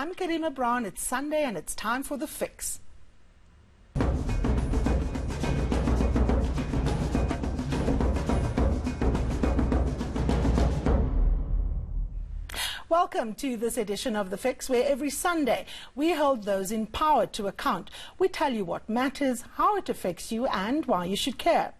I'm Karima Brown. It's Sunday and it's time for The Fix. Welcome to this edition of The Fix, where every Sunday we hold those in power to account. We tell you what matters, how it affects you, and why you should care.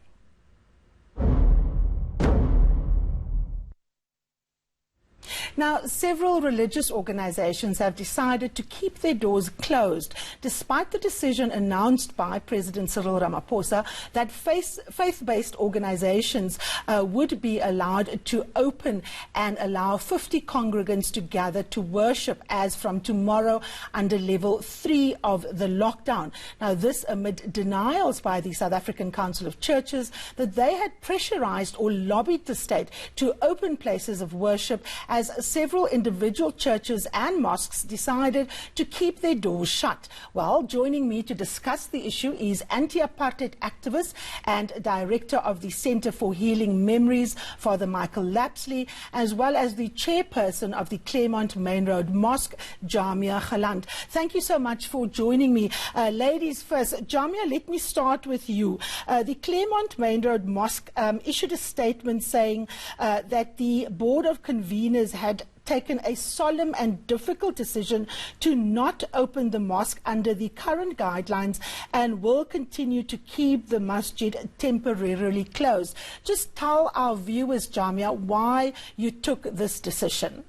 Now, several religious organizations have decided to keep their doors closed, despite the decision announced by President Cyril Ramaphosa that faith-based organizations would be allowed to open and allow 50 congregants to gather to worship as from tomorrow under level 3 of the lockdown. Now, this amid denials by the South African Council of Churches that they had pressurized or lobbied the state to open places of worship, as several individual churches and mosques decided to keep their doors shut. Well, joining me to discuss the issue is Anti Apartheid activist and director of the Center for Healing Memories, Father Michael Lapsley, as well as the chairperson of the Claremont Main Road Mosque, Jaamia Galant. Thank you so much for joining me. Ladies first, Jaamia, let me start with you. The Claremont Main Road Mosque issued a statement saying that the Board of Conveners had taken a solemn and difficult decision to not open the mosque under the current guidelines and will continue to keep the masjid temporarily closed. Just tell our viewers, Jaamia, why you took this decision.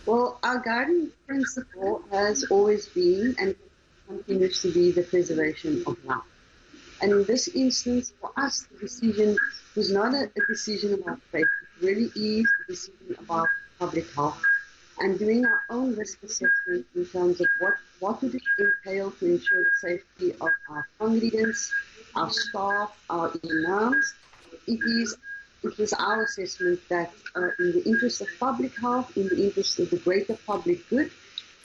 Well, our guiding principle has always been and continues to be the preservation of life. And in this instance, for us, the decision was not a decision about faith. It really is a decision about public health and doing our own risk assessment in terms of what would it entail to ensure the safety of our congregants, our staff, our imams. It was our assessment that in the interest of public health, in the interest of the greater public good,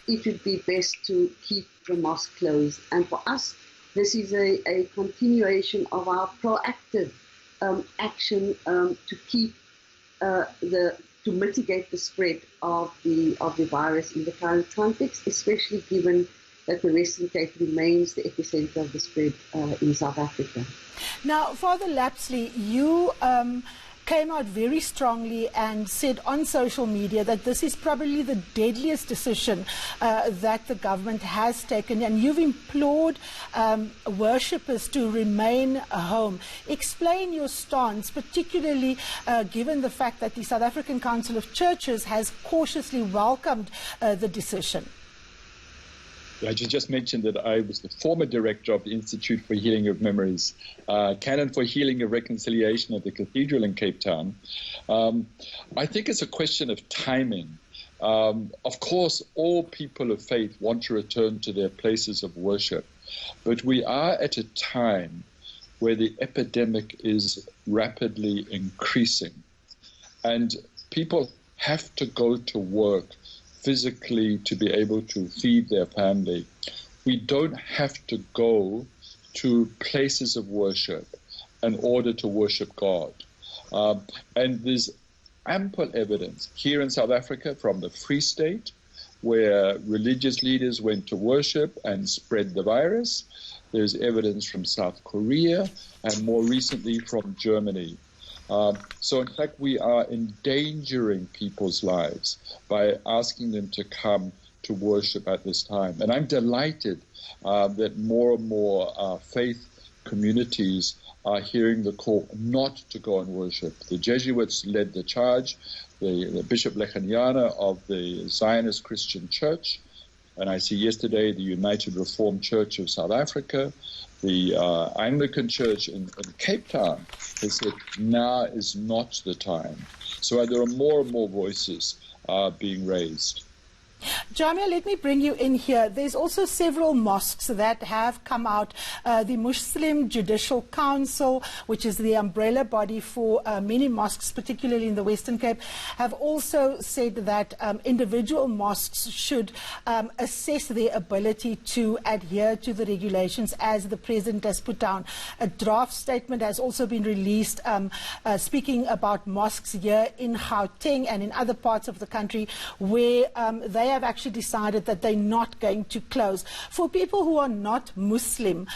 it would be best to keep the mosque closed. And for us, this is a continuation of our proactive action to keep to mitigate the spread of the virus in the current context, especially given that the Western Cape remains the epicenter of the spread in South Africa. Now, Father Lapsley, you came out very strongly and said on social media that this is probably the deadliest decision that the government has taken, and you've implored worshippers to remain home. Explain your stance, particularly given the fact that the South African Council of Churches has cautiously welcomed the decision. I just mentioned that I was the former director of the Institute for Healing of Memories, Canon for Healing of Reconciliation at the Cathedral in Cape Town. I think it's a question of timing. Of course, all people of faith want to return to their places of worship, but we are at a time where the epidemic is rapidly increasing, and people have to go to work physically to be able to feed their family. We don't have to go to places of worship in order to worship God. And there's ample evidence here in South Africa from the Free State, where religious leaders went to worship and spread the virus. There's evidence from South Korea and more recently from Germany. So in fact, we are endangering people's lives by asking them to come to worship at this time. And I'm delighted that more and more faith communities are hearing the call not to go and worship. The Jesuits led the charge, the Bishop Lechaniana of the Zionist Christian Church, and I see yesterday the United Reformed Church of South Africa, the Anglican Church in Cape Town has said now is not the time. So there are more and more voices being raised. Jaamia, let me bring you in here. There's also several mosques that have come out. The Muslim Judicial Council, which is the umbrella body for many mosques, particularly in the Western Cape, have also said that individual mosques should assess their ability to adhere to the regulations, as the President has put down. A draft statement has also been released speaking about mosques here in Gauteng and in other parts of the country where they have actually decided that they're not going to close. For people who are not Muslim,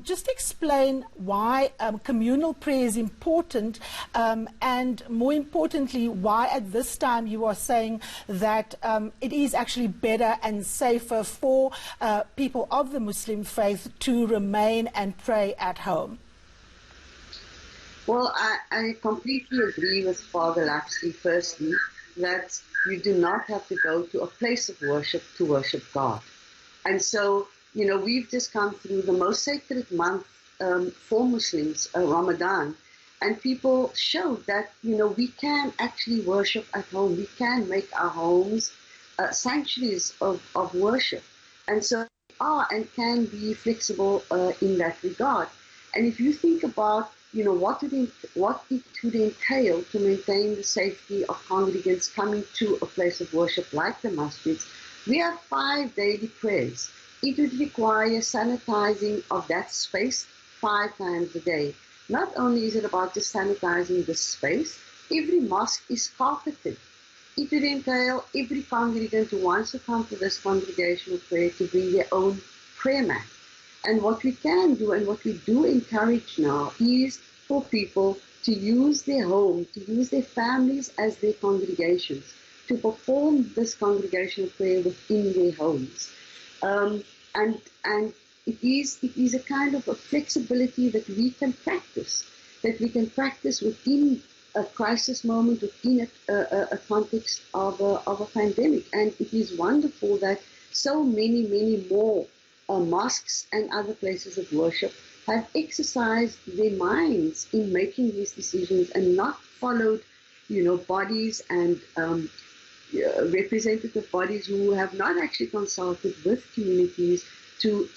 just explain why communal prayer is important, and more importantly, why at this time you are saying that it is actually better and safer for people of the Muslim faith to remain and pray at home. Well, I completely agree with Father Lapsley, firstly, that you do not have to go to a place of worship to worship God. And so, you know, we've just come through the most sacred month for Muslims, Ramadan, and people showed that, you know, we can actually worship at home. We can make our homes sanctuaries of worship. And so are and can be flexible in that regard. And if you think about, you know, what it would entail to maintain the safety of congregants coming to a place of worship like the masjids, we have 5 daily prayers. It would require sanitizing of that space 5 times a day. Not only is it about just sanitizing the space, every mosque is carpeted. It would entail every congregant who wants to come to this congregational prayer to bring their own prayer mat. And what we can do and what we do encourage now is for people to use their home, to use their families as their congregations, to perform this congregational prayer within their homes. And it is a kind of a flexibility that we can practice within a crisis moment, within a context of a pandemic. And it is wonderful that so many more mosques and other places of worship have exercised their minds in making these decisions and not followed, you know, bodies and representative bodies who have not actually consulted with communities to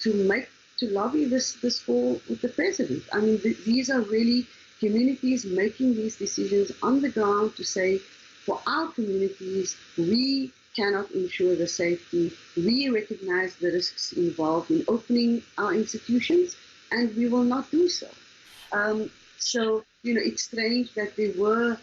lobby this call with the president. I mean, these are really communities making these decisions on the ground to say, for our communities, we cannot ensure the safety. We recognize the risks involved in opening our institutions, and we will not do so. So, you know, it's strange that there were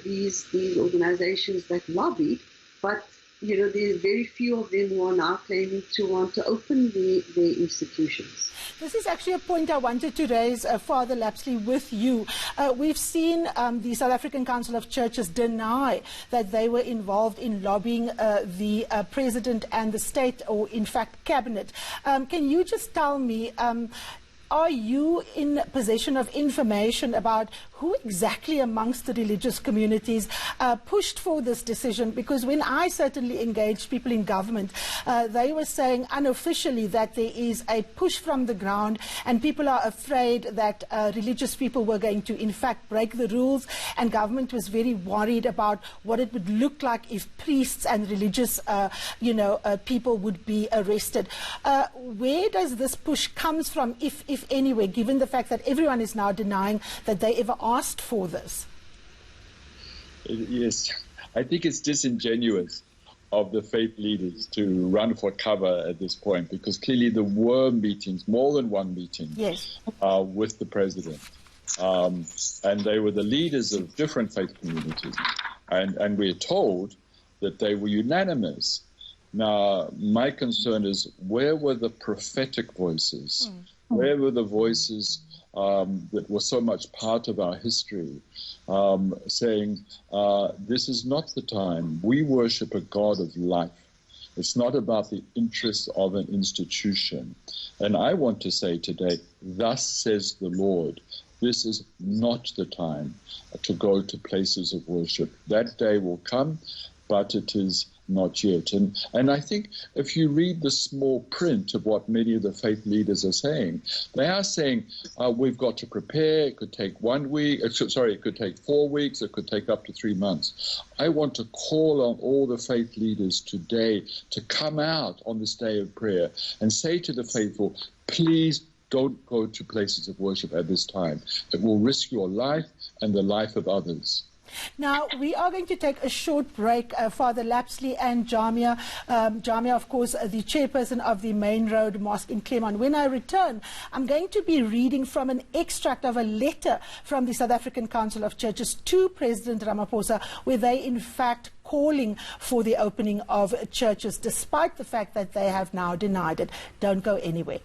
these organizations that lobbied, but, you know, there are very few of them who are now claiming to want to open their institutions. This is actually a point I wanted to raise, Father Lapsley, with you. We've seen the South African Council of Churches deny that they were involved in lobbying the president and the state, or in fact cabinet. Can you just tell me, are you in possession of information about who exactly amongst the religious communities pushed for this decision? Because when I certainly engaged people in government, they were saying unofficially that there is a push from the ground, and people are afraid that religious people were going to in fact break the rules, and government was very worried about what it would look like if priests and religious people would be arrested. Where does this push comes from, if anywhere, given the fact that everyone is now denying that they ever asked for this? Yes, I think it's disingenuous of the faith leaders to run for cover at this point, because clearly there were meetings, more than one meeting, yes, with the president. And they were the leaders of different faith communities. And we're told that they were unanimous. Now, my concern is, where were the prophetic voices? Where were the voices that were so much part of our history, saying, this is not the time. We worship a God of life. It's not about the interests of an institution. And I want to say today, thus says the Lord, this is not the time to go to places of worship. That day will come, but it is not yet. And I think if you read the small print of what many of the faith leaders are saying, they are saying we've got to prepare. It could take 1 week. It could take 4 weeks. It could take up to 3 months. I want to call on all the faith leaders today to come out on this day of prayer and say to the faithful, please don't go to places of worship at this time. It will risk your life and the life of others. Now, we are going to take a short break. Father Lapsley and Jaamia. Jaamia, of course, the chairperson of the Main Road Mosque in Claremont. When I return, I'm going to be reading from an extract of a letter from the South African Council of Churches to President Ramaphosa, where they, in fact, calling for the opening of churches, despite the fact that they have now denied it. Don't go anywhere.